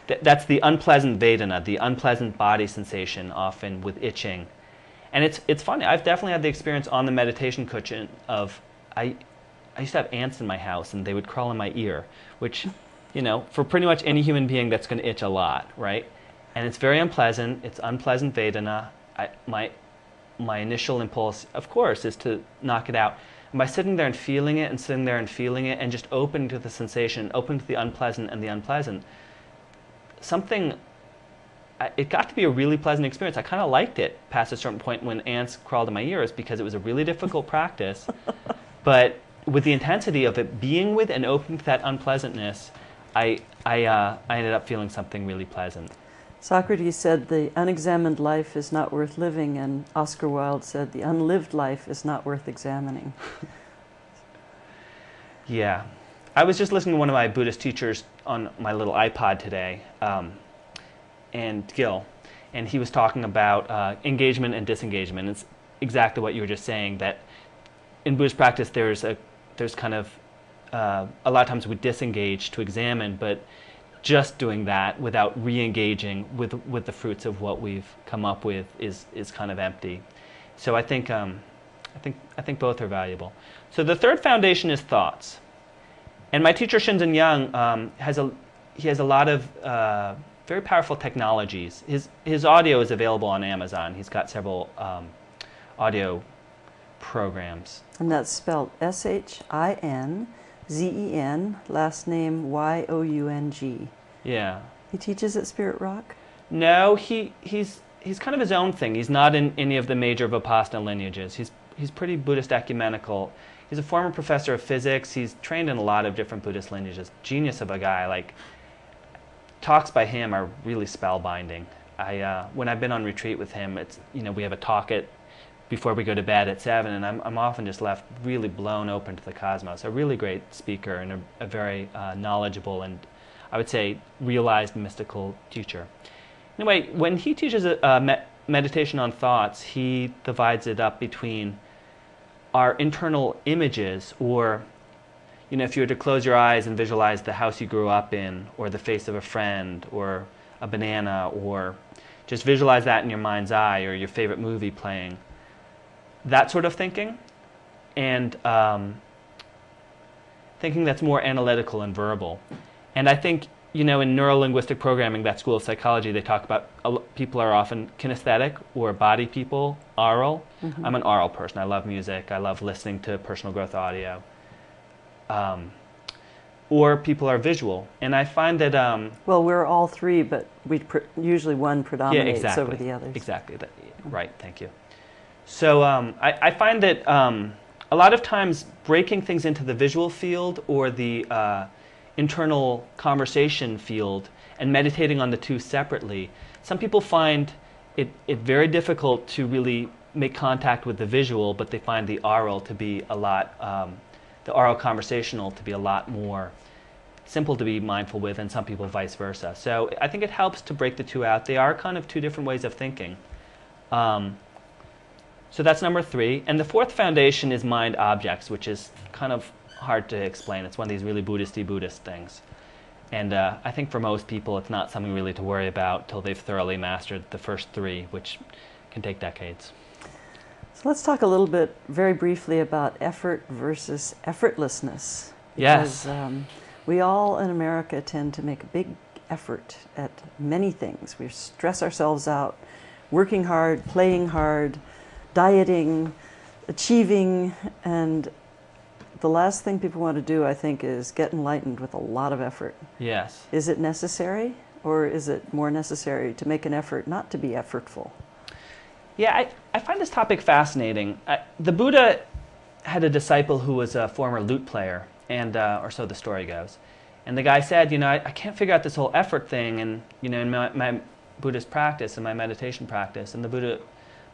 That's the unpleasant Vedana, the unpleasant body sensation, often with itching. And it's funny. I've definitely had the experience on the meditation cushion of I used to have ants in my house, and they would crawl in my ear, which, for pretty much any human being, that's going to itch a lot, right? And it's very unpleasant. It's unpleasant Vedana. My initial impulse, of course, is to knock it out. And by sitting there and feeling it and sitting there and feeling it and just open to the sensation, open to the unpleasant and the unpleasant, it got to be a really pleasant experience. I kind of liked it past a certain point when ants crawled in my ears, because it was a really difficult practice. But with the intensity of it being with and open to that unpleasantness, I ended up feeling something really pleasant. Socrates said the unexamined life is not worth living, and Oscar Wilde said the unlived life is not worth examining. Yeah. I was just listening to one of my Buddhist teachers on my little iPod today, and Gil, and he was talking about engagement and disengagement. It's exactly what you were just saying, that in Buddhist practice there's kind of a lot of times we disengage to examine, but just doing that without re-engaging with the fruits of what we've come up with is kind of empty. So I think both are valuable. So the third foundation is thoughts, and my teacher Shinzen Young has a lot of very powerful technologies. His audio is available on Amazon. He's got several audio programs. And that's spelled Shinzen, last name Young. Yeah. He teaches at Spirit Rock? No, he's kind of his own thing. He's not in any of the major Vipassana lineages. He's pretty Buddhist ecumenical. He's a former professor of physics. He's trained in a lot of different Buddhist lineages. Genius of a guy. Like, talks by him are really spellbinding. When I've been on retreat with him, it's we have a talk before we go to bed at 7, and I'm often just left really blown open to the cosmos. A really great speaker and a very knowledgeable and, I would say, realized mystical teacher. Anyway, when he teaches meditation on thoughts, he divides it up between our internal images, or if you were to close your eyes and visualize the house you grew up in, or the face of a friend, or a banana, or just visualize that in your mind's eye, or your favorite movie playing. That sort of thinking, and thinking that's more analytical and verbal. And I think, in neuro-linguistic programming, that school of psychology, they talk about people are often kinesthetic or body people, aural. Mm-hmm. I'm an aural person. I love music. I love listening to personal growth audio. Or people are visual. And I find that... well, we're all three, but usually one predominates over the others. Exactly. Right, thank you. So I find that a lot of times breaking things into the visual field or the internal conversation field and meditating on the two separately, some people find it very difficult to really make contact with the visual, but they find the aural to be a lot, the aural conversational to be a lot more simple to be mindful with, and some people vice versa. So I think it helps to break the two out. They are kind of two different ways of thinking. So that's number 3. And the fourth foundation is mind objects, which is kind of hard to explain. It's one of these really Buddhist things. And I think for most people it's not something really to worry about till they've thoroughly mastered the first 3, which can take decades. So let's talk a little bit, very briefly, about effort versus effortlessness. Yes. Because we all in America tend to make a big effort at many things. We stress ourselves out, working hard, playing hard, dieting, achieving, and the last thing people want to do, I think, is get enlightened with a lot of effort. Yes. Is it necessary, or is it more necessary to make an effort not to be effortful? Yeah, I find this topic fascinating. The Buddha had a disciple who was a former lute player, and or so the story goes. And the guy said, I can't figure out this whole effort thing, and in my Buddhist practice and my meditation practice. And the Buddha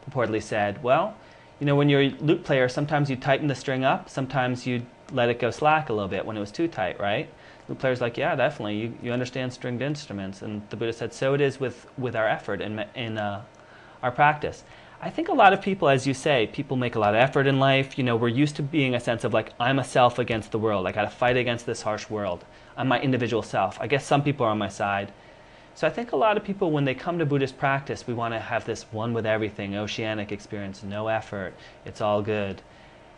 purportedly said, well, when you're a lute player, sometimes you tighten the string up, sometimes you let it go slack a little bit when it was too tight, right? Lute player's like, yeah, definitely, you understand stringed instruments. And the Buddha said, so it is with our effort in our practice. I think a lot of people, as you say, people make a lot of effort in life. We're used to being a sense of like, I'm a self against the world. I got to fight against this harsh world. I'm my individual self. I guess some people are on my side. So I think a lot of people, when they come to Buddhist practice, we want to have this one with everything, oceanic experience, no effort, it's all good.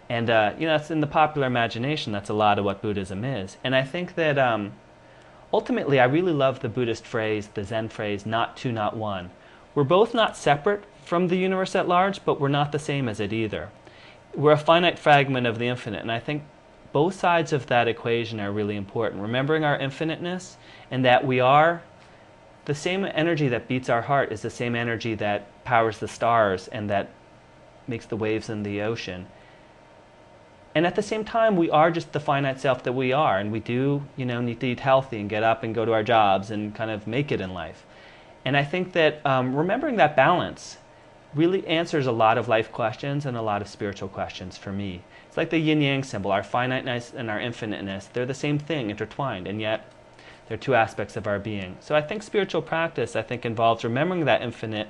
And it's in the popular imagination, that's a lot of what Buddhism is. And I think that ultimately I really love the Buddhist phrase, the Zen phrase, not two, not one. We're both not separate from the universe at large, but we're not the same as it either. We're a finite fragment of the infinite, and I think both sides of that equation are really important. Remembering our infiniteness and that we are the same energy that beats our heart is the same energy that powers the stars and that makes the waves in the ocean. And at the same time, we are just the finite self that we are, and we do, need to eat healthy and get up and go to our jobs and kind of make it in life. And I think that remembering that balance really answers a lot of life questions and a lot of spiritual questions for me. It's like the yin-yang symbol, our finiteness and our infiniteness. They're the same thing, intertwined, and yet they're two aspects of our being. So I think spiritual practice, involves remembering that infinite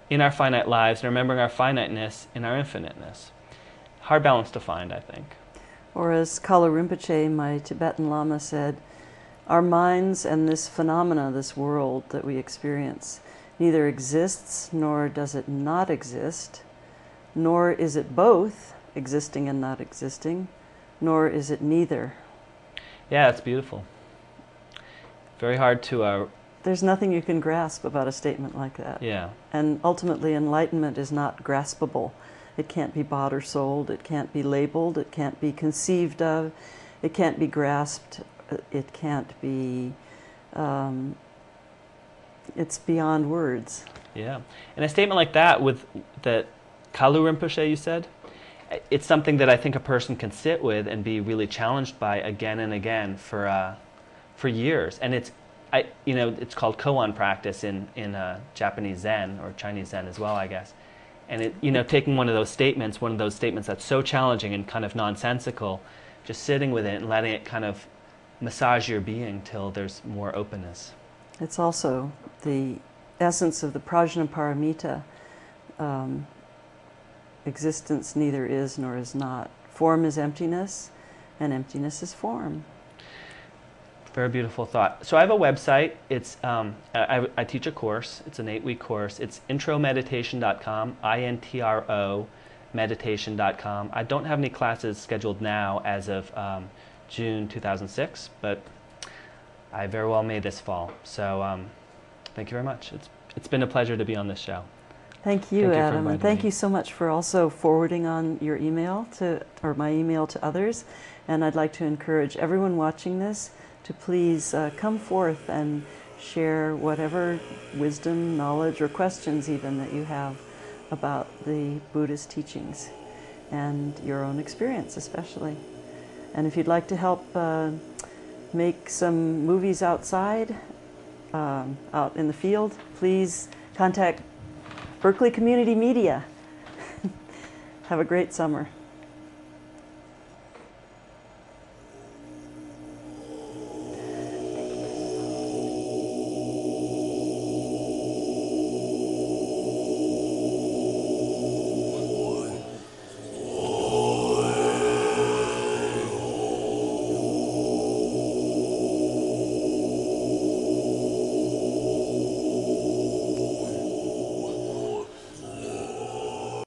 in our finite lives and remembering our finiteness in our infiniteness. Hard balance to find, I think. Or as Kala Rinpoche, my Tibetan Lama, said, our minds and this phenomena, this world that we experience, neither exists nor does it not exist, nor is it both, existing and not existing, nor is it neither. Yeah, it's beautiful. Very hard to... There's nothing you can grasp about a statement like that. Yeah. And ultimately, enlightenment is not graspable. It can't be bought or sold. It can't be labeled. It can't be conceived of. It can't be grasped. It can't be... it's beyond words. Yeah. And a statement like that, with that Kalu Rinpoche you said, it's something that I think a person can sit with and be really challenged by again and again for years. And it's called koan practice in Japanese Zen, or Chinese Zen as well, I guess. And taking one of those statements that's so challenging and kind of nonsensical, just sitting with it and letting it kind of massage your being till there's more openness. It's also the essence of the Prajnaparamita. Existence neither is nor is not. Form is emptiness, and emptiness is form. Very beautiful thought. So I have a website. It's I teach a course. It's an 8-week course. It's intromeditation.com, INTRO meditation.com. I don't have any classes scheduled now as of June 2006, but I very well may this fall. So thank you very much. It's been a pleasure to be on this show. Thank you, Adam, and thank you so much for also forwarding on your email or my email to others. And I'd like to encourage everyone watching this to please come forth and share whatever wisdom, knowledge, or questions even that you have about the Buddhist teachings and your own experience especially. And if you'd like to help make some movies outside, out in the field, please contact Berkeley Community Media. Have a great summer.